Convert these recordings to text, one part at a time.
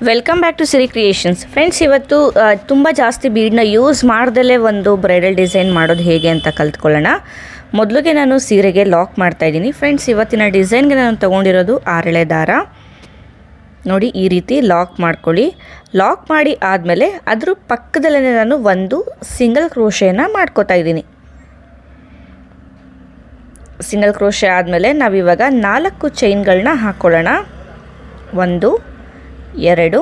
Welcome back to Siri creations. Friends, ಇವತ್ತು ತುಂಬ ಜಾಸ್ತಿ ಬೀಡನ್ನ ಯೂಸ್ ಮಾಡ್ದಲೇ ಒಂದು ಬ್ರೈಡಲ್ ಡಿಸೈನ್ ಮಾಡೋದು ಹೇಗೆ ಅಂತ ಕಲ್ತ್ಕೊಳ್ಳೋಣ. ಮೊದಲಿಗೆ ನಾನು ಸೀರೆಗೆ ಲಾಕ್ ಮಾಡ್ತಾಯಿದ್ದೀನಿ. ಫ್ರೆಂಡ್ಸ್, ಇವತ್ತಿನ ಡಿಸೈನ್ಗೆ ನಾನು ತೊಗೊಂಡಿರೋದು 6 ಎಳೆ ದಾರ. ನೋಡಿ, ಈ ರೀತಿ ಲಾಕ್ ಮಾಡ್ಕೊಳ್ಳಿ. ಲಾಕ್ ಮಾಡಿ ಆದಮೇಲೆ ಅದ್ರ ಪಕ್ಕದಲ್ಲೇ ನಾನು ಒಂದು ಸಿಂಗಲ್ ಕ್ರೋಶೆನ ಮಾಡ್ಕೋತಾ ಇದ್ದೀನಿ. ಸಿಂಗಲ್ ಕ್ರೋಶೆ ಆದಮೇಲೆ ನಾವಿವಾಗ 4 ಚೈನ್ಗಳನ್ನ ಹಾಕ್ಕೊಳ್ಳೋಣ. 1 2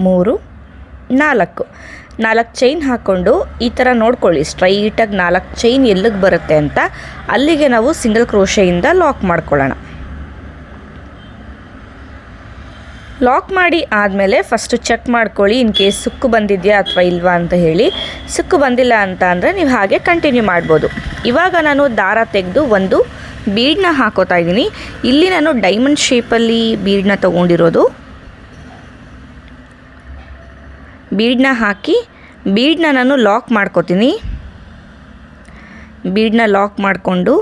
3 4 ಚೈನ್ ಹಾಕ್ಕೊಂಡು ಈ ಥರ ನೋಡ್ಕೊಳ್ಳಿ, ಸ್ಟ್ರೈಟಾಗಿ 4 ಚೈನ್ ಎಲ್ಲಿಗೆ ಬರುತ್ತೆ ಅಂತ ಅಲ್ಲಿಗೆ ನಾವು ಸಿಂಗಲ್ ಕ್ರೋಶೆಯಿಂದ ಲಾಕ್ ಮಾಡ್ಕೊಳ್ಳೋಣ. ಲಾಕ್ ಮಾಡಿ ಆದಮೇಲೆ ಫಸ್ಟು ಚೆಕ್ ಮಾಡ್ಕೊಳ್ಳಿ, ಇನ್ ಕೇಸ್ ಸುಕ್ಕು ಬಂದಿದೆಯಾ ಅಥವಾ ಇಲ್ವಾ ಅಂತ ಹೇಳಿ. ಸುಕ್ಕು ಬಂದಿಲ್ಲ ಅಂತ ಅಂದರೆ ನೀವು ಹಾಗೆ ಕಂಟಿನ್ಯೂ ಮಾಡ್ಬೋದು. ಇವಾಗ ನಾನು ದಾರ ತೆಗೆದು ಒಂದು ಬೀಡನ್ನ ಹಾಕೋತಾ ಇದ್ದೀನಿ. ಇಲ್ಲಿ ನಾನು ಡೈಮಂಡ್ ಶೇಪಲ್ಲಿ ಬೀಡನ್ನ ತೊಗೊಂಡಿರೋದು. ಬೀಡನ್ನ ಹಾಕಿ ಬೀಡನ್ನ ನಾನು ಲಾಕ್ ಮಾಡ್ಕೋತೀನಿ. ಬೀಡನ್ನ ಲಾಕ್ ಮಾಡಿಕೊಂಡು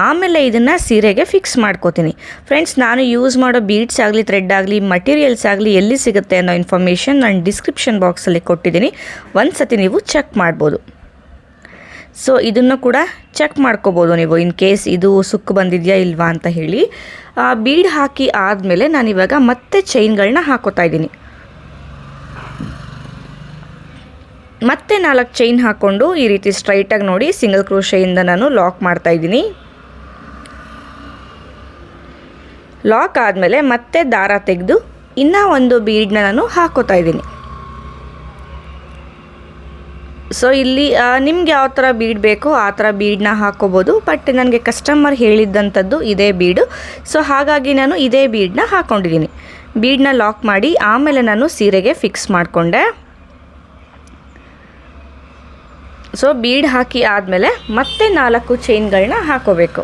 ಆಮೇಲೆ ಇದನ್ನು ಸೀರೆಗೆ ಫಿಕ್ಸ್ ಮಾಡ್ಕೋತೀನಿ. ಫ್ರೆಂಡ್ಸ್, ನಾನು ಯೂಸ್ ಮಾಡೋ ಬೀಡ್ಸ್ ಆಗಲಿ, ಥ್ರೆಡ್ ಆಗಲಿ, ಮಟೀರಿಯಲ್ಸ್ ಆಗಲಿ ಎಲ್ಲಿ ಸಿಗುತ್ತೆ ಅನ್ನೋ ಇನ್ಫಾರ್ಮೇಷನ್ ನಾನು ಡಿಸ್ಕ್ರಿಪ್ಷನ್ ಬಾಕ್ಸಲ್ಲಿ ಕೊಟ್ಟಿದ್ದೀನಿ. ಒಂದು ಸತಿ ನೀವು ಚೆಕ್ ಮಾಡ್ಬೋದು. ಸೊ ಇದನ್ನು ಕೂಡ ಚೆಕ್ ಮಾಡ್ಕೋಬೋದು ನೀವು, ಇನ್ ಕೇಸ್ ಇದು ಸುಕ್ಕು ಬಂದಿದೆಯಾ ಇಲ್ವಾ ಅಂತ ಹೇಳಿ. ಬೀಡ್ ಹಾಕಿ ಆದಮೇಲೆ ನಾನಿವಾಗ ಮತ್ತೆ ಚೈನ್ಗಳನ್ನ ಹಾಕೋತಾ ಇದ್ದೀನಿ. ಮತ್ತೆ 4 ಚೈನ್ ಹಾಕ್ಕೊಂಡು ಈ ರೀತಿ ಸ್ಟ್ರೈಟಾಗಿ ನೋಡಿ ಸಿಂಗಲ್ ಕ್ರೋಶೆಯಿಂದ ನಾನು ಲಾಕ್ ಮಾಡ್ತಾ ಇದ್ದೀನಿ. ಲಾಕ್ ಆದಮೇಲೆ ಮತ್ತೆ ದಾರ ತೆಗೆದು ಇನ್ನೂ ಒಂದು ಬೀಡನ್ನ ನಾನು ಹಾಕೋತಾ ಇದ್ದೀನಿ. ಸೊ ಇಲ್ಲಿ ನಿಮ್ಗೆ ಯಾವ ಥರ ಬೀಡ್ ಬೇಕೋ ಆ ಥರ ಬೀಡನ್ನ ಹಾಕೋಬೋದು. ಬಟ್ ನನಗೆ ಕಸ್ಟಮರ್ ಹೇಳಿದ್ದಂಥದ್ದು ಇದೇ ಬೀಡು, ಸೊ ಹಾಗಾಗಿ ನಾನು ಇದೇ ಬೀಡನ್ನ ಹಾಕ್ಕೊಂಡಿದ್ದೀನಿ. ಬೀಡನ್ನ ಲಾಕ್ ಮಾಡಿ ಆಮೇಲೆ ನಾನು ಸೀರೆಗೆ ಫಿಕ್ಸ್ ಮಾಡಿಕೊಂಡೆ. ಸೊ ಬೀಡ್ ಹಾಕಿ ಆದಮೇಲೆ ಮತ್ತೆ 4 ಚೈನ್ಗಳನ್ನ ಹಾಕೋಬೇಕು.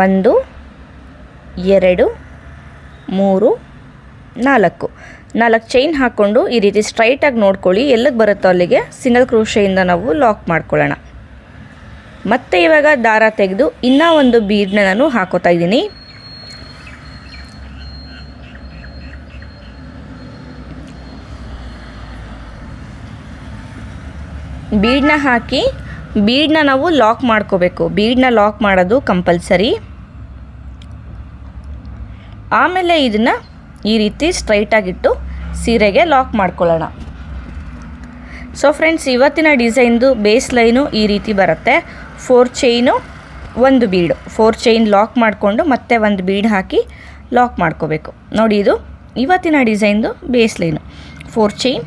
1 2 3 4 ಚೈನ್ ಹಾಕ್ಕೊಂಡು ಈ ರೀತಿ ಸ್ಟ್ರೈಟಾಗಿ ನೋಡ್ಕೊಳ್ಳಿ, ಎಲ್ಲಿಗೆ ಬರುತ್ತೋ ಅಲ್ಲಿಗೆ ಸಿಂಗಲ್ ಕ್ರೋಶೆಯಿಂದ ನಾವು ಲಾಕ್ ಮಾಡ್ಕೊಳ್ಳೋಣ. ಮತ್ತೆ ಇವಾಗ ದಾರ ತೆಗೆದು ಇನ್ನೂ ಒಂದು ಬೀಡನ್ನ ನಾನು ಹಾಕೋತಾ ಇದ್ದೀನಿ. ಬೀಡನ್ನ ಹಾಕಿ ಬೀಡನ್ನ ನಾವು ಲಾಕ್ ಮಾಡ್ಕೋಬೇಕು. ಬೀಡನ್ನ ಲಾಕ್ ಮಾಡೋದು ಕಂಪಲ್ಸರಿ. ಆಮೇಲೆ ಇದನ್ನು ಈ ರೀತಿ ಸ್ಟ್ರೈಟಾಗಿಟ್ಟು ಸೀರೆಗೆ ಲಾಕ್ ಮಾಡ್ಕೊಳ್ಳೋಣ. ಸೊ ಫ್ರೆಂಡ್ಸ್, ಇವತ್ತಿನ ಡಿಸೈನ್ದು ಬೇಸ್ ಲೈನು ಈ ರೀತಿ ಬರುತ್ತೆ. 4 ಚೈನು 1 ಬೀಡು, 4 ಚೈನ್ ಲಾಕ್ ಮಾಡಿಕೊಂಡು ಮತ್ತೆ ಒಂದು ಬೀಡ್ ಹಾಕಿ ಲಾಕ್ ಮಾಡ್ಕೋಬೇಕು. ನೋಡಿ, ಇದು ಇವತ್ತಿನ ಡಿಸೈನ್ದು ಬೇಸ್ ಲೈನು. 4 ಚೈನ್,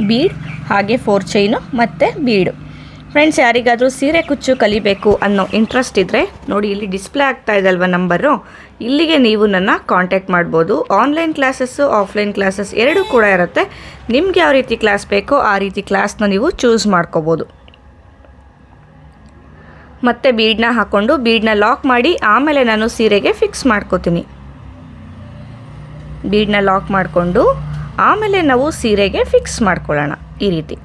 ಬೀಡ್, ಹಾಗೆ 4 ಚೈನು ಮತ್ತು ಬೀಡು. ಫ್ರೆಂಡ್ಸ್, ಯಾರಿಗಾದರೂ ಸೀರೆ ಕುಚ್ಚು ಕಲಿಬೇಕು ಅನ್ನೋ ಇಂಟ್ರೆಸ್ಟ್ ಇದ್ದರೆ ನೋಡಿ, ಇಲ್ಲಿ ಡಿಸ್ಪ್ಲೇ ಆಗ್ತಾ ಇದಲ್ವ ನಂಬರು, ಇಲ್ಲಿಗೆ ನೀವು ನನ್ನ ಕಾಂಟ್ಯಾಕ್ಟ್ ಮಾಡ್ಬೋದು. ಆನ್ಲೈನ್ ಕ್ಲಾಸಸ್ಸು, ಆಫ್ಲೈನ್ ಕ್ಲಾಸಸ್ ಎರಡೂ ಕೂಡ ಇರುತ್ತೆ. ನಿಮ್ಗೆ ಯಾವ ರೀತಿ ಕ್ಲಾಸ್ ಬೇಕೋ ಆ ರೀತಿ ಕ್ಲಾಸ್ನ ನೀವು ಚೂಸ್ ಮಾಡ್ಕೋಬೋದು. ಮತ್ತೆ ಬೀಡನ್ನ ಹಾಕ್ಕೊಂಡು ಬೀಡನ್ನ ಲಾಕ್ ಮಾಡಿ ಆಮೇಲೆ ನಾನು ಸೀರೆಗೆ ಫಿಕ್ಸ್ ಮಾಡ್ಕೋತೀನಿ. ಬೀಡನ್ನ ಲಾಕ್ ಮಾಡಿಕೊಂಡು ಆಮೇಲೆ ನಾವು ಸೀರೆಗೆ ಫಿಕ್ಸ್ ಮಾಡ್ಕೊಳ್ಳೋಣ ಈ ರೀತಿ.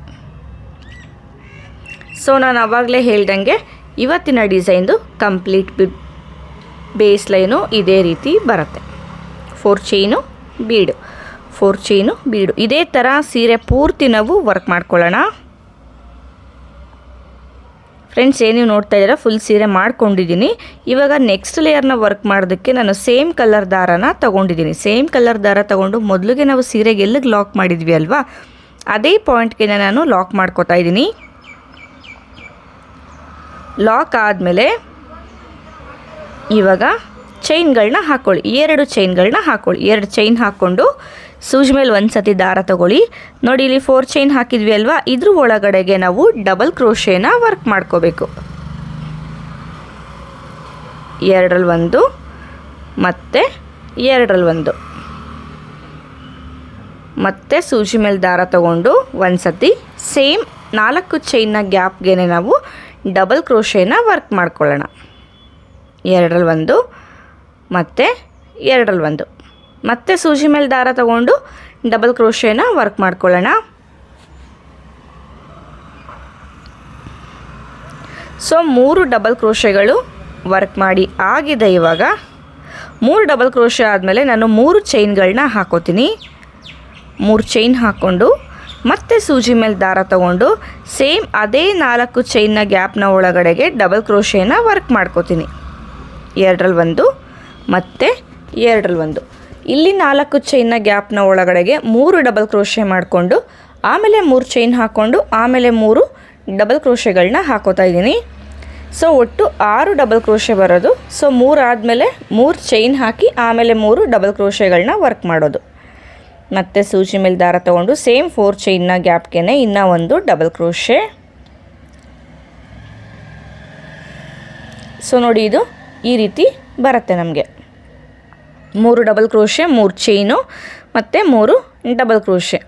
ಸೊ ನಾನು ಆವಾಗಲೇ ಹೇಳ್ದಂಗೆ ಇವತ್ತಿನ ಡಿಸೈನ್ದು ಕಂಪ್ಲೀಟ್ ಬೇಸ್ ಲೈನು ಇದೇ ರೀತಿ ಬರುತ್ತೆ. 4 ಚೈನು ಬೀಡು, 4 ಚೈನು ಬೀಡು, ಇದೇ ಥರ ಸೀರೆ ಪೂರ್ತಿ ನಾವು ವರ್ಕ್ ಮಾಡ್ಕೊಳ್ಳೋಣ. ಫ್ರೆಂಡ್ಸ್, ಏನು ನೋಡ್ತಾ ಇದ್ದೀರಾ, ಫುಲ್ ಸೀರೆ ಮಾಡ್ಕೊಂಡಿದ್ದೀನಿ. ಇವಾಗ ನೆಕ್ಸ್ಟ್ ಲೇಯರ್ನ ವರ್ಕ್ ಮಾಡೋದಕ್ಕೆ ನಾನು ಸೇಮ್ ಕಲರ್ ದಾರನ ತೊಗೊಂಡಿದ್ದೀನಿ. ಸೇಮ್ ಕಲರ್ ದಾರ ತೊಗೊಂಡು ಮೊದಲಿಗೆ ನಾವು ಸೀರೆಗೆ ಎಲ್ಲಿಗೆ ಲಾಕ್ ಮಾಡಿದ್ವಿ ಅಲ್ವಾ, ಅದೇ ಪಾಯಿಂಟ್ಗೆ ನಾನು ಲಾಕ್ ಮಾಡ್ಕೋತಾ ಇದ್ದೀನಿ. ಲಾಕ್ ಆದಮೇಲೆ ಇವಾಗ ಚೈನ್ಗಳನ್ನ ಹಾಕ್ಕೊಳ್ಳಿ. 2 ಚೈನ್ಗಳನ್ನ ಹಾಕ್ಕೊಳ್ಳಿ. 2 ಚೈನ್ ಹಾಕ್ಕೊಂಡು ಸೂಜಿ ಮೇಲೆ ಒಂದು ಸತಿ ದಾರ ತೊಗೊಳ್ಳಿ. ನೋಡಿ, ಇಲ್ಲಿ 4 ಚೈನ್ ಹಾಕಿದ್ವಿ ಅಲ್ವಾ, ಇದ್ರ ಒಳಗಡೆಗೆ ನಾವು ಡಬಲ್ ಕ್ರೋಶೆನ ವರ್ಕ್ ಮಾಡ್ಕೋಬೇಕು. 2ರಲ್ಲಿ 1 ಮತ್ತು 2ರಲ್ಲಿ 1 ಮತ್ತೆ ಸೂಜಿ ಮೇಲೆ ದಾರ ತೊಗೊಂಡು ಒಂದು ಸತಿ ಸೇಮ್ 4 ಚೈನ್ನ ಗ್ಯಾಪ್ಗೆ ನಾವು ಡಬಲ್ ಕ್ರೋಶೆನ ವರ್ಕ್ ಮಾಡ್ಕೊಳ್ಳೋಣ. 2ರಲ್ಲಿ 1 ಮತ್ತು 2ರಲ್ಲಿ 1 ಮತ್ತೆ ಸೂಜಿ ಮೇಲೆ ದಾರ ತೊಗೊಂಡು ಡಬಲ್ ಕ್ರೋಶೆನ ವರ್ಕ್ ಮಾಡ್ಕೊಳ್ಳೋಣ. ಸೊ 3 ಡಬಲ್ ಕ್ರೋಶೆಗಳು ವರ್ಕ್ ಮಾಡಿ ಆಗಿದೆ. ಇವಾಗ 3 ಡಬಲ್ ಕ್ರೋಶೆ ಆದಮೇಲೆ ನಾನು 3 ಚೈನ್ಗಳನ್ನ ಹಾಕೋತೀನಿ. 3 ಚೈನ್ ಹಾಕ್ಕೊಂಡು ಮತ್ತೆ ಸೂಜಿ ಮೇಲೆ ದಾರ ತಗೊಂಡು ಸೇಮ್ ಅದೇ 4 ಚೈನ್ನ ಗ್ಯಾಪ್ನ ಒಳಗಡೆಗೆ ಡಬಲ್ ಕ್ರೋಶೆನ ವರ್ಕ್ ಮಾಡ್ಕೋತೀನಿ. 2ರಲ್ಲಿ 1 ಮತ್ತು 2ರಲ್ಲಿ 1. ಇಲ್ಲಿ 4 ಚೈನ್ನ ಗ್ಯಾಪ್ನ ಒಳಗಡೆಗೆ 3 ಡಬಲ್ ಕ್ರೋಶೆ ಮಾಡಿಕೊಂಡು ಆಮೇಲೆ 3 ಚೈನ್ ಹಾಕ್ಕೊಂಡು ಆಮೇಲೆ 3 ಡಬಲ್ ಕ್ರೋಶೆಗಳನ್ನ ಹಾಕೋತಾ ಇದ್ದೀನಿ. ಸೊ ಒಟ್ಟು 6 ಡಬಲ್ ಕ್ರೋಶೆ ಬರೋದು. ಸೊ 3 ಆದಮೇಲೆ 3 ಚೈನ್ ಹಾಕಿ ಆಮೇಲೆ 3 ಡಬಲ್ ಕ್ರೋಶೆಗಳನ್ನ ವರ್ಕ್ ಮಾಡೋದು. ಮತ್ತು ಸೂಜಿ ಮೇಲೆ ದಾರ ತೊಗೊಂಡು ಸೇಮ್ 4 ಚೈನ್ನ ಗ್ಯಾಪ್ಗೆ ಇನ್ನೂ 1 ಡಬಲ್ ಕ್ರೋಶೆ. ಸೊ ನೋಡಿ, ಇದು ಈ ರೀತಿ ಬರುತ್ತೆ ನಮಗೆ. 3 ಡಬಲ್ ಕ್ರೋಶೆ, 3 ಚೈನು ಮತ್ತು 3 ಡಬಲ್ ಕ್ರೋಶೆ.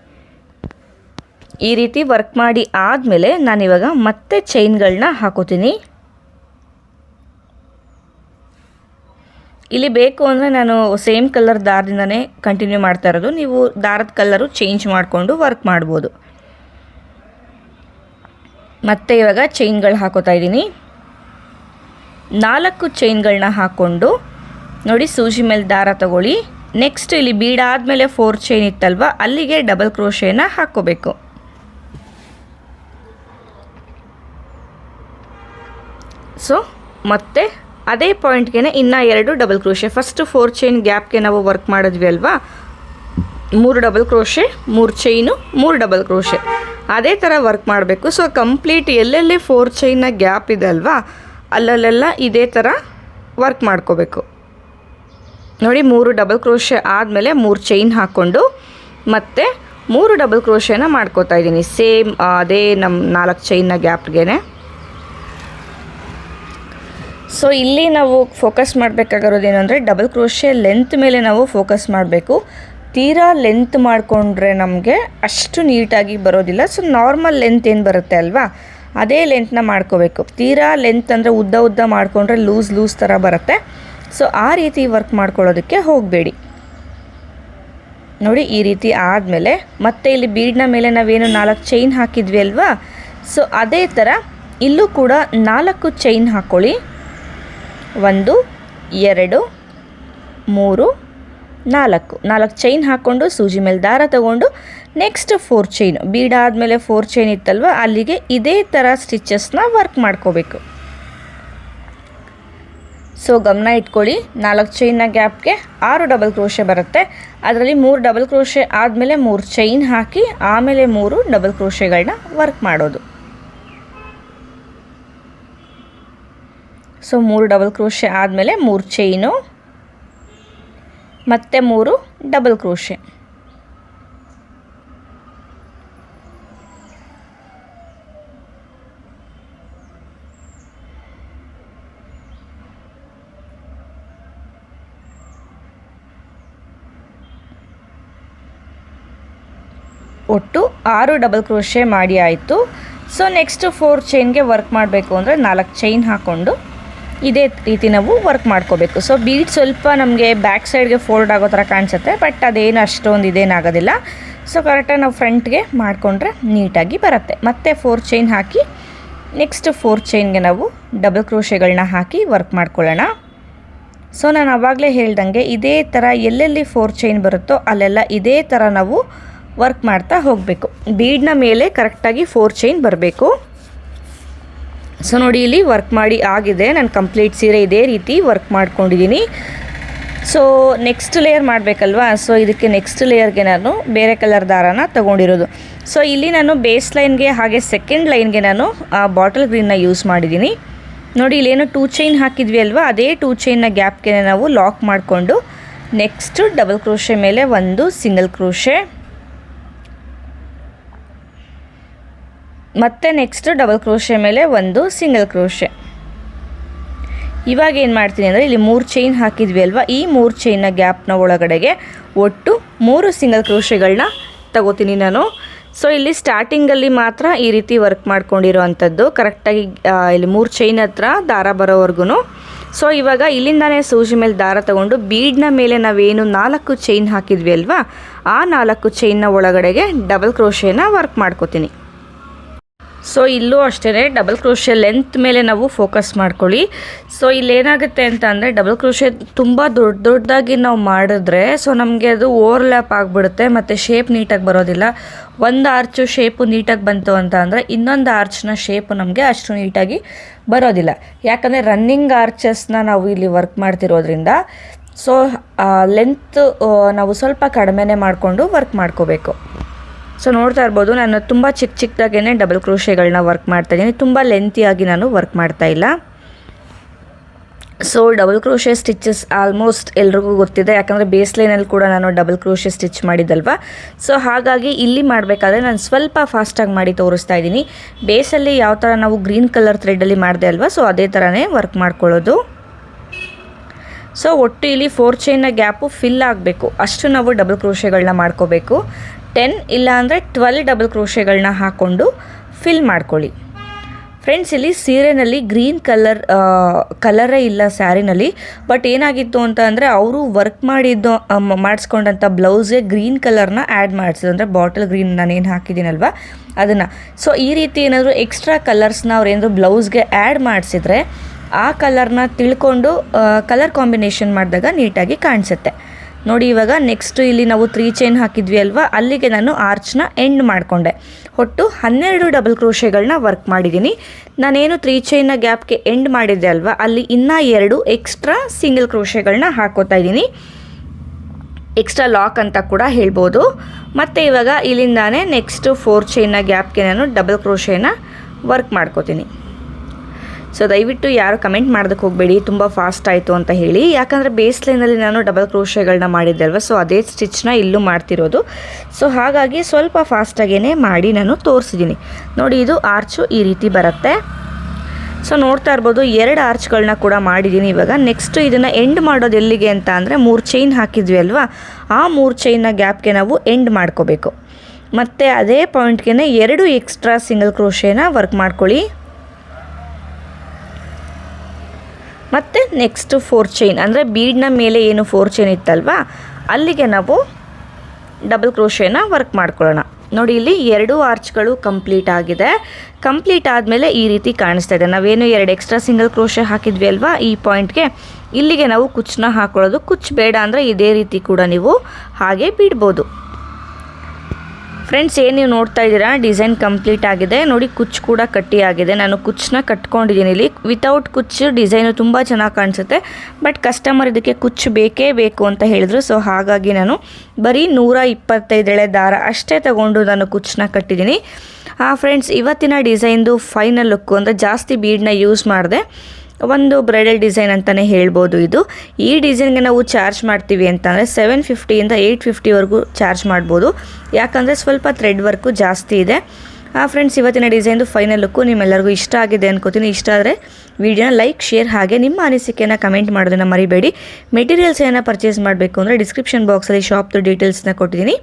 ಈ ರೀತಿ ವರ್ಕ್ ಮಾಡಿ ಆದಮೇಲೆ ನಾನಿವಾಗ ಮತ್ತೆ ಚೈನ್ಗಳನ್ನ ಹಾಕೋತೀನಿ. ಇಲ್ಲಿ ಬೇಕು ಅಂದರೆ ನಾನು ಸೇಮ್ ಕಲರ್ ದಾರದಿಂದನೇ ಕಂಟಿನ್ಯೂ ಮಾಡ್ತಾ ಇರೋದು. ನೀವು ದಾರದ ಕಲರು ಚೇಂಜ್ ಮಾಡಿಕೊಂಡು ವರ್ಕ್ ಮಾಡ್ಬೋದು. ಮತ್ತೆ ಇವಾಗ ಚೈನ್ಗಳು ಹಾಕೋತಾ ಇದ್ದೀನಿ. 4 ಚೈನ್ಗಳನ್ನ ಹಾಕ್ಕೊಂಡು ನೋಡಿ, ಸೂಜಿ ಮೇಲೆ ದಾರ ತಗೊಳ್ಳಿ. ನೆಕ್ಸ್ಟ್ ಇಲ್ಲಿ ಬೀಡ್ ಆದಮೇಲೆ 4 ಚೈನ್ ಇತ್ತಲ್ವ, ಅಲ್ಲಿಗೆ ಡಬಲ್ ಕ್ರೋಶೆನ ಹಾಕ್ಕೋಬೇಕು. ಸೊ ಮತ್ತೆ ಅದೇ ಪಾಯಿಂಟ್ಗೆ ಇನ್ನೂ 2 ಡಬಲ್ ಕ್ರೋಶೆ. ಫಸ್ಟ್ 4 ಚೈನ್ ಗ್ಯಾಪ್ಗೆ ನಾವು ವರ್ಕ್ ಮಾಡಿದ್ವಿ ಅಲ್ವಾ, 3 double crochet, 3 chain, 3 double crochet. ಅದೇ ಥರ ವರ್ಕ್ ಮಾಡಬೇಕು. ಸೊ ಕಂಪ್ಲೀಟ್ ಎಲ್ಲೆಲ್ಲಿ 4 ಚೈನ್ನ ಗ್ಯಾಪ್ ಇದೆ ಅಲ್ವಾ, ಅಲ್ಲಲ್ಲೆಲ್ಲ ಇದೇ ಥರ ವರ್ಕ್ ಮಾಡ್ಕೋಬೇಕು. ನೋಡಿ, 3 ಡಬಲ್ ಕ್ರೋಶೆ ಆದಮೇಲೆ 3 ಚೈನ್ ಹಾಕ್ಕೊಂಡು ಮತ್ತೆ 3 ಡಬಲ್ ಕ್ರೋಶೆನ ಮಾಡ್ಕೋತಾ ಇದ್ದೀನಿ. ಸೇಮ್ ಅದೇ ನಮ್ಮ 4 ಚೈನ್ನ ಗ್ಯಾಪ್ಗೆ. ಸೊ ಇಲ್ಲಿ ನಾವು ಫೋಕಸ್ ಮಾಡಬೇಕಾಗಿರೋದು ಅಂದರೆ ಡಬಲ್ ಕ್ರೋಶೆ ಲೆಂತ್ ಮೇಲೆ ನಾವು ಫೋಕಸ್ ಮಾಡಬೇಕು. ತೀರಾ ಲೆಂತ್ ಮಾಡಿಕೊಂಡ್ರೆ ನಮಗೆ ಅಷ್ಟು ನೀಟಾಗಿ ಬರೋದಿಲ್ಲ. ಸೊ ನಾರ್ಮಲ್ ಲೆಂತ್ ಏನು ಬರುತ್ತೆ ಅಲ್ವಾ, ಅದೇ ಲೆಂತ್ನ ಮಾಡ್ಕೋಬೇಕು. ತೀರಾ ಲೆಂತ್ ಅಂದರೆ ಉದ್ದ ಮಾಡಿಕೊಂಡ್ರೆ ಲೂಸ್ ಥರ ಬರುತ್ತೆ. ಸೊ ಆ ರೀತಿ ವರ್ಕ್ ಮಾಡ್ಕೊಳ್ಳೋದಕ್ಕೆ ಹೋಗಬೇಡಿ. ನೋಡಿ, ಈ ರೀತಿ ಆದಮೇಲೆ ಮತ್ತೆ ಇಲ್ಲಿ ಬೀಡ್ನ ಮೇಲೆ ನಾವೇನು 4 ಚೈನ್ ಹಾಕಿದ್ವಿ ಅಲ್ವಾ, ಸೊ ಅದೇ ಥರ ಇಲ್ಲೂ ಕೂಡ 4 ಚೈನ್ ಹಾಕ್ಕೊಳ್ಳಿ. 1 2 3 4 ಚೈನ್ ಹಾಕ್ಕೊಂಡು ಸೂಜಿ ಮೇಲೆ ದಾರ ತಗೊಂಡು ನೆಕ್ಸ್ಟ್ 4 ಚೈನ್, ಬೀಡ್ ಆದಮೇಲೆ 4 ಚೈನ್ ಇತ್ತಲ್ವ, ಅಲ್ಲಿಗೆ ಇದೇ ಥರ ಸ್ಟಿಚಸ್ನ ವರ್ಕ್ ಮಾಡ್ಕೋಬೇಕು. ಸೊ ಗಮನ ಇಟ್ಕೊಳ್ಳಿ, 4 ಚೈನ್ನ ಗ್ಯಾಪ್ಗೆ 6 ಡಬಲ್ ಕ್ರೋಶೆ ಬರುತ್ತೆ. ಅದರಲ್ಲಿ 3 ಡಬಲ್ ಕ್ರೋಶೆ ಆದಮೇಲೆ 3 ಚೈನ್ ಹಾಕಿ ಆಮೇಲೆ 3 ಡಬಲ್ ಕ್ರೋಶೆಗಳನ್ನ ವರ್ಕ್ ಮಾಡೋದು. ಸೊ 3 ಡಬಲ್ ಕ್ರೋಶೆ ಆದಮೇಲೆ 3 ಚೈನು ಮತ್ತು 3 ಡಬಲ್ ಕ್ರೋಶೆ. ಒಟ್ಟು 6 ಡಬಲ್ ಕ್ರೋಶೆ ಮಾಡಿ ಆಯಿತು. ಸೊ ನೆಕ್ಸ್ಟ್ 4 ಚೈನ್ಗೆ ವರ್ಕ್ ಮಾಡಬೇಕು ಅಂದರೆ 4 ಚೈನ್ ಹಾಕ್ಕೊಂಡು ಇದೇ ರೀತಿ ನಾವು ವರ್ಕ್ ಮಾಡ್ಕೋಬೇಕು. ಸೊ ಬೀಡ್ ಸ್ವಲ್ಪ ನಮಗೆ ಬ್ಯಾಕ್ ಸೈಡ್ಗೆ ಫೋಲ್ಡ್ ಆಗೋ ಥರ ಕಾಣಿಸುತ್ತೆ, ಬಟ್ ಅದೇನು ಅಷ್ಟೊಂದು ಇದೇನಾಗೋದಿಲ್ಲ. ಸೊ ಕರೆಕ್ಟಾಗಿ ನಾವು ಫ್ರಂಟ್ಗೆ ಮಾಡಿಕೊಂಡ್ರೆ ನೀಟಾಗಿ ಬರುತ್ತೆ. ಮತ್ತೆ 4 ಚೈನ್ ಹಾಕಿ ನೆಕ್ಸ್ಟ್ 4 ಚೈನ್ಗೆ ನಾವು ಡಬಲ್ ಕ್ರೋಶೆಗಳನ್ನ ಹಾಕಿ ವರ್ಕ್ ಮಾಡ್ಕೊಳ್ಳೋಣ. ಸೊ ನಾನು ಆವಾಗಲೇ ಹೇಳ್ದಂಗೆ ಇದೇ ಥರ ಎಲ್ಲೆಲ್ಲಿ 4 ಚೈನ್ ಬರುತ್ತೋ ಅಲ್ಲೆಲ್ಲ ಇದೇ ಥರ ನಾವು ವರ್ಕ್ ಮಾಡ್ತಾ ಹೋಗಬೇಕು. ಬೀಡ್ನ ಮೇಲೆ ಕರೆಕ್ಟಾಗಿ 4 ಚೈನ್ ಬರಬೇಕು. ಸೊ ನೋಡಿ, ಇಲ್ಲಿ ವರ್ಕ್ ಮಾಡಿ ಆಗಿದೆ. ನಾನು ಕಂಪ್ಲೀಟ್ ಸೀರೆ ಇದೇ ರೀತಿ ವರ್ಕ್ ಮಾಡ್ಕೊಂಡಿದ್ದೀನಿ. ಸೊ ನೆಕ್ಸ್ಟ್ ಲೇಯರ್ ಮಾಡಬೇಕಲ್ವಾ, ಸೊ ಇದಕ್ಕೆ ನೆಕ್ಸ್ಟ್ ಲೇಯರ್ಗೆ ನಾನು ಬೇರೆ ಕಲರ್ ದಾರಾನ ತೊಗೊಂಡಿರೋದು. ಸೊ ಇಲ್ಲಿ ನಾನು ಬೇಸ್ ಲೈನ್ಗೆ ಹಾಗೆ ಸೆಕೆಂಡ್ ಲೈನ್ಗೆ ನಾನು ಬಾಟಲ್ ಗ್ರೀನ್ನ ಯೂಸ್ ಮಾಡಿದ್ದೀನಿ. ನೋಡಿ, ಇಲ್ಲೇನು 2 ಚೈನ್ ಹಾಕಿದ್ವಿ ಅಲ್ವಾ, ಅದೇ 2 ಚೈನ್ನ ಗ್ಯಾಪ್ಗೆ ನಾವು ಲಾಕ್ ಮಾಡಿಕೊಂಡು ನೆಕ್ಸ್ಟ್ ಡಬಲ್ ಕ್ರೋಶೆ ಮೇಲೆ 1 ಸಿಂಗಲ್ ಕ್ರೋಶೆ, ಮತ್ತು ನೆಕ್ಸ್ಟ್ ಡಬಲ್ ಕ್ರೋಶೆ ಮೇಲೆ 1 ಸಿಂಗಲ್ ಕ್ರೋಶೆ. ಇವಾಗ ಏನು ಮಾಡ್ತೀನಿ ಅಂದರೆ ಇಲ್ಲಿ 3 ಚೈನ್ ಹಾಕಿದ್ವಿ ಅಲ್ವಾ, ಈ 3 ಚೈನ್ನ ಗ್ಯಾಪ್ನ ಒಳಗಡೆಗೆ ಒಟ್ಟು 3 ಸಿಂಗಲ್ ಕ್ರೋಶೆಗಳನ್ನ ತಗೋತೀನಿ ನಾನು. ಸೊ ಇಲ್ಲಿ ಸ್ಟಾರ್ಟಿಂಗಲ್ಲಿ ಮಾತ್ರ ಈ ರೀತಿ ವರ್ಕ್ ಮಾಡ್ಕೊಂಡಿರೋ ಅಂಥದ್ದು ಕರೆಕ್ಟಾಗಿ ಇಲ್ಲಿ 3 ಚೈನ್ ಹತ್ರ ದಾರ ಬರೋವರೆಗೂ. ಸೊ ಇವಾಗ ಇಲ್ಲಿಂದಾನೇ ಸೂಜಿ ಮೇಲೆ ದಾರ ತಗೊಂಡು ಬೀಡ್ನ ಮೇಲೆ ನಾವೇನು 4 ಚೈನ್ ಹಾಕಿದ್ವಿ ಅಲ್ವಾ, ಆ 4 ಚೈನ್ನ ಒಳಗಡೆಗೆ ಡಬಲ್ ಕ್ರೋಶೆನ ವರ್ಕ್ ಮಾಡ್ಕೋತೀನಿ. ಸೊ ಇಲ್ಲೂ ಅಷ್ಟೇ ಡಬಲ್ ಕ್ರೋಶೆ ಲೆಂತ್ ಮೇಲೆ ನಾವು ಫೋಕಸ್ ಮಾಡ್ಕೊಳ್ಳಿ. ಸೊ ಇಲ್ಲೇನಾಗುತ್ತೆ ಅಂತ ಅಂದರೆ ಡಬಲ್ ಕ್ರೋಶೆ ತುಂಬ ದೊಡ್ಡದಾಗಿ ನಾವು ಮಾಡಿದ್ರೆ ಸೊ ನಮಗೆ ಅದು ಓವರ್ಲ್ಯಾಪ್ ಆಗಿಬಿಡುತ್ತೆ ಮತ್ತು ಶೇಪ್ ನೀಟಾಗಿ ಬರೋದಿಲ್ಲ. ಒಂದು ಆರ್ಚು ಶೇಪು ನೀಟಾಗಿ ಬಂತು ಅಂತ ಅಂದರೆ ಇನ್ನೊಂದು ಆರ್ಚ್ನ ಶೇಪು ನಮಗೆ ಅಷ್ಟು ನೀಟಾಗಿ ಬರೋದಿಲ್ಲ. ಯಾಕಂದರೆ ರನ್ನಿಂಗ್ ಆರ್ಚಸ್ನ ನಾವು ಇಲ್ಲಿ ವರ್ಕ್ ಮಾಡ್ತಿರೋದ್ರಿಂದ ಸೊ ಲೆಂತ್ ನಾವು ಸ್ವಲ್ಪ ಕಡಿಮೆನೇ ಮಾಡಿಕೊಂಡು ವರ್ಕ್ ಮಾಡ್ಕೋಬೇಕು. ಸೊ ನೋಡ್ತಾ ಇರ್ಬೋದು ನಾನು ತುಂಬ ಚಿಕ್ಕದಾಗೇ ಡಬಲ್ ಕ್ರೋಶೆಗಳನ್ನ ವರ್ಕ್ ಮಾಡ್ತಾಯಿದ್ದೀನಿ. ತುಂಬ ಲೆಂತಿಯಾಗಿ ನಾನು ವರ್ಕ್ ಮಾಡ್ತಾಯಿಲ್ಲ. So double crochet stitches almost ಎಲ್ರಿಗೂ ಗೊತ್ತಿದೆ, ಯಾಕಂದರೆ ಬೇಸ್ ಲೈನಲ್ಲಿ ಕೂಡ ನಾನು ಡಬಲ್ ಕ್ರೋಶೆ ಸ್ಟಿಚ್ ಮಾಡಿದ್ದಲ್ವ. ಸೊ ಹಾಗಾಗಿ ಇಲ್ಲಿ ಮಾಡಬೇಕಾದ್ರೆ ನಾನು ಸ್ವಲ್ಪ ಫಾಸ್ಟಾಗಿ ಮಾಡಿ ತೋರಿಸ್ತಾ ಇದ್ದೀನಿ. ಬೇಸಲ್ಲಿ ಯಾವ ಥರ ನಾವು ಗ್ರೀನ್ ಕಲರ್ ಥ್ರೆಡಲ್ಲಿ ಮಾಡಿದೆ ಅಲ್ವಾ, ಸೊ ಅದೇ ಥರನೇ ವರ್ಕ್ ಮಾಡ್ಕೊಳ್ಳೋದು. ಸೊ ಒಟ್ಟು ಇಲ್ಲಿ 4 ಚೈನ್ನ ಗ್ಯಾಪು ಫಿಲ್ ಆಗಬೇಕು, ಅಷ್ಟು ನಾವು ಡಬಲ್ ಕ್ರೋಶೆಗಳನ್ನ ಮಾಡ್ಕೋಬೇಕು. 10 ಇಲ್ಲ ಅಂದರೆ 12 ಡಬಲ್ ಕ್ರೋಶೆಗಳನ್ನ ಹಾಕ್ಕೊಂಡು ಫಿಲ್ ಮಾಡ್ಕೊಳ್ಳಿ. ಫ್ರೆಂಡ್ಸ್ ಇಲ್ಲಿ ಸೀರೆನಲ್ಲಿ ಗ್ರೀನ್ ಕಲರೇ ಇಲ್ಲ ಸ್ಯಾರಿನಲ್ಲಿ. ಬಟ್ ಏನಾಗಿತ್ತು ಅಂತ ಅಂದರೆ ಅವರು ವರ್ಕ್ ಮಾಡಿಸ್ಕೊಂಡಂಥ ಬ್ಲೌಸ್ಗೆ ಗ್ರೀನ್ ಕಲರ್ನ ಆ್ಯಡ್ ಮಾಡಿಸಿದ್ರು, ಅಂದರೆ ಬಾಟಲ್ ಗ್ರೀನ್ ನಾನೇನು ಹಾಕಿದ್ದೀನಲ್ವ ಅದನ್ನು. ಸೊ ಈ ರೀತಿ ಏನಾದರೂ ಎಕ್ಸ್ಟ್ರಾ ಕಲರ್ಸ್ನ ಅವ್ರು ಏನಾದರೂ ಬ್ಲೌಸ್ಗೆ ಆ್ಯಡ್ ಮಾಡಿಸಿದ್ರೆ ಆ ಕಲರ್ನ ತಿಳ್ಕೊಂಡು ಕಲರ್ ಕಾಂಬಿನೇಷನ್ ಮಾಡಿದಾಗ ನೀಟಾಗಿ ಕಾಣಿಸುತ್ತೆ ನೋಡಿ. ಇವಾಗ ನೆಕ್ಸ್ಟು ಇಲ್ಲಿ ನಾವು 3 ಚೈನ್ ಹಾಕಿದ್ವಿ ಅಲ್ವಾ, ಅಲ್ಲಿಗೆ ನಾನು ಆರ್ಚ್ನ ಎಂಡ್ ಮಾಡಿಕೊಂಡೆ. ಒಟ್ಟು 12 ಡಬಲ್ ಕ್ರೋಶೆಗಳನ್ನ ವರ್ಕ್ ಮಾಡಿದ್ದೀನಿ. ನಾನೇನು 3 ಚೈನ್ನ ಗ್ಯಾಪ್ಗೆ ಎಂಡ್ ಮಾಡಿದ್ದೆ ಅಲ್ವಾ, ಅಲ್ಲಿ ಇನ್ನೂ 2 ಎಕ್ಸ್ಟ್ರಾ ಸಿಂಗಲ್ ಕ್ರೋಶೆಗಳನ್ನ ಹಾಕೋತಾ ಇದ್ದೀನಿ. ಎಕ್ಸ್ಟ್ರಾ ಲಾಕ್ ಅಂತ ಕೂಡ ಹೇಳ್ಬೋದು. ಮತ್ತು ಇವಾಗ ಇಲ್ಲಿಂದಾನೇ ನೆಕ್ಸ್ಟು 4 ಚೈನ್ನ ಗ್ಯಾಪ್ಗೆ ನಾನು ಡಬಲ್ ಕ್ರೋಶೆನ ವರ್ಕ್ ಮಾಡ್ಕೋತೀನಿ. ಸೊ ದಯವಿಟ್ಟು ಯಾರು ಕಮೆಂಟ್ ಮಾಡೋದಕ್ಕೆ ಹೋಗಬೇಡಿ ತುಂಬ ಫಾಸ್ಟ್ ಆಯಿತು ಅಂತ ಹೇಳಿ, ಯಾಕಂದರೆ ಬೇಸ್ ಲೈನಲ್ಲಿ ನಾನು ಡಬಲ್ ಕ್ರೋಶೆಗಳನ್ನ ಮಾಡಿದ್ದೆ ಅಲ್ವ, ಸೊ ಅದೇ ಸ್ಟಿಚ್ನ ಇಲ್ಲೂ ಮಾಡ್ತಿರೋದು. ಸೊ ಹಾಗಾಗಿ ಸ್ವಲ್ಪ ಫಾಸ್ಟಾಗೇ ಮಾಡಿ ನಾನು ತೋರಿಸಿದ್ದೀನಿ ನೋಡಿ. ಇದು ಆರ್ಚು ಈ ರೀತಿ ಬರುತ್ತೆ. ಸೊ ನೋಡ್ತಾ ಇರ್ಬೋದು 2 ಆರ್ಚ್ಗಳನ್ನ ಕೂಡ ಮಾಡಿದ್ದೀನಿ. ಇವಾಗ ನೆಕ್ಸ್ಟು ಇದನ್ನು ಎಂಡ್ ಮಾಡೋದು ಎಲ್ಲಿಗೆ ಅಂತ ಅಂದರೆ 3 ಚೈನ್ ಹಾಕಿದ್ವಿ ಅಲ್ವಾ, ಆ 3 ಚೈನ್ನ ಗ್ಯಾಪ್ಗೆ ನಾವು ಎಂಡ್ ಮಾಡ್ಕೋಬೇಕು. ಮತ್ತು ಅದೇ ಪಾಯಿಂಟ್ಗೆ 2 ಎಕ್ಸ್ಟ್ರಾ ಸಿಂಗಲ್ ಕ್ರೋಶೆನ ವರ್ಕ್ ಮಾಡ್ಕೊಳ್ಳಿ. ಮತ್ತು ನೆಕ್ಸ್ಟು 4 ಚೈನ್ ಅಂದರೆ ಬೀಡ್ನ ಮೇಲೆ ಏನು 4 ಚೈನ್ ಇತ್ತಲ್ವ ಅಲ್ಲಿಗೆ ನಾವು ಡಬಲ್ ಕ್ರೋಶೆನ ವರ್ಕ್ ಮಾಡ್ಕೊಳ್ಳೋಣ. ನೋಡಿ ಇಲ್ಲಿ 2 ಆರ್ಚ್ಗಳು ಕಂಪ್ಲೀಟ್ ಆಗಿದೆ. ಕಂಪ್ಲೀಟ್ ಆದಮೇಲೆ ಈ ರೀತಿ ಕಾಣಿಸ್ತಾ ಇದೆ. ನಾವೇನು 2 ಎಕ್ಸ್ಟ್ರಾ ಸಿಂಗಲ್ ಕ್ರೋಶೆ ಹಾಕಿದ್ವಿ ಅಲ್ವಾ, ಈ ಪಾಯಿಂಟ್ಗೆ ಇಲ್ಲಿಗೆ ನಾವು ಕುಚ್ಚನ್ನ ಹಾಕೊಳ್ಳೋದು. ಕುಚ್ಚು ಬೇಡ ಅಂದರೆ ಇದೇ ರೀತಿ ಕೂಡ ನೀವು ಹಾಗೆ ಬಿಡ್ಬೋದು. ಫ್ರೆಂಡ್ಸ್ ಏನು ನೀವು ನೋಡ್ತಾ ಇದ್ದೀರಾ ಡಿಸೈನ್ ಕಂಪ್ಲೀಟ್ ಆಗಿದೆ ನೋಡಿ. ಕುಚ್ಚು ಕೂಡ ಕಟ್ಟಿ ಆಗಿದೆ. ನಾನು ಕುಚ್ಚನ್ನ ಕಟ್ಕೊಂಡಿದ್ದೀನಿ ಇಲ್ಲಿ. ವಿತೌಟ್ ಕುಚ್ಚು ಡಿಸೈನು ತುಂಬ ಚೆನ್ನಾಗಿ ಕಾಣಿಸುತ್ತೆ. ಬಟ್ ಕಸ್ಟಮರ್ ಇದಕ್ಕೆ ಕುಚ್ಚು ಬೇಕೇ ಬೇಕು ಅಂತ ಹೇಳಿದ್ರು. ಸೊ ಹಾಗಾಗಿ ನಾನು ಬರೀ 125 ಎಳೆ ದಾರ ಅಷ್ಟೇ ತಗೊಂಡು ನಾನು ಕುಚ್ಚನ್ನ ಕಟ್ಟಿದ್ದೀನಿ. ಫ್ರೆಂಡ್ಸ್ ಇವತ್ತಿನ ಡಿಸೈನ್ದು ಫೈನಲ್ ಲುಕ್ಕು ಅಂದರೆ ಜಾಸ್ತಿ ಬೀಡನ್ನ ಯೂಸ್ ಮಾಡಿದೆ, ಒಂದು ಬ್ರೈಡಲ್ ಡಿಸೈನ್ ಅಂತಲೇ ಹೇಳ್ಬೋದು ಇದು. ಈ ಡಿಸೈನ್ಗೆ ನಾವು ಚಾರ್ಜ್ ಮಾಡ್ತೀವಿ ಅಂತಂದರೆ 750ಇಂದ 850ವರೆಗೂ ಚಾರ್ಜ್ ಮಾಡ್ಬೋದು, ಯಾಕಂದರೆ ಸ್ವಲ್ಪ ಥ್ರೆಡ್ ವರ್ಕು ಜಾಸ್ತಿ ಇದೆ. ಫ್ರೆಂಡ್ಸ್ ಇವತ್ತಿನ ಡಿಸೈನ್ದು ಫೈನಲ್ ಲುಕ್ಕು ನಿಮ್ಮೆಲ್ಲರಿಗೂ ಇಷ್ಟ ಆಗಿದೆ ಅನ್ಕೋತೀನಿ. ಇಷ್ಟ ಆದರೆ ವಿಡಿಯೋನ ಲೈಕ್, ಶೇರ್ ಹಾಗೆ ನಿಮ್ಮ ಅನಿಸಿಕೆಯನ್ನು ಕಮೆಂಟ್ ಮಾಡೋದನ್ನು ಮರಿಬೇಡಿ. ಮೆಟೀರಿಯಲ್ಸ್ ಏನೋ ಪರ್ಚೇಸ್ ಮಾಡಬೇಕು ಅಂದರೆ ಡಿಸ್ಕ್ರಿಪ್ಷನ್ ಬಾಕ್ಸಲ್ಲಿ ಶಾಪ್ದು ಡೀಟೇಲ್ಸ್ನ ಕೊಟ್ಟಿದ್ದೀನಿ,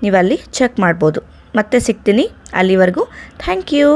ನೀವು ಅಲ್ಲಿ ಚೆಕ್ ಮಾಡ್ಬೋದು. ಮತ್ತೆ ಸಿಗ್ತೀನಿ, ಅಲ್ಲಿವರೆಗೂ ಥ್ಯಾಂಕ್ ಯು.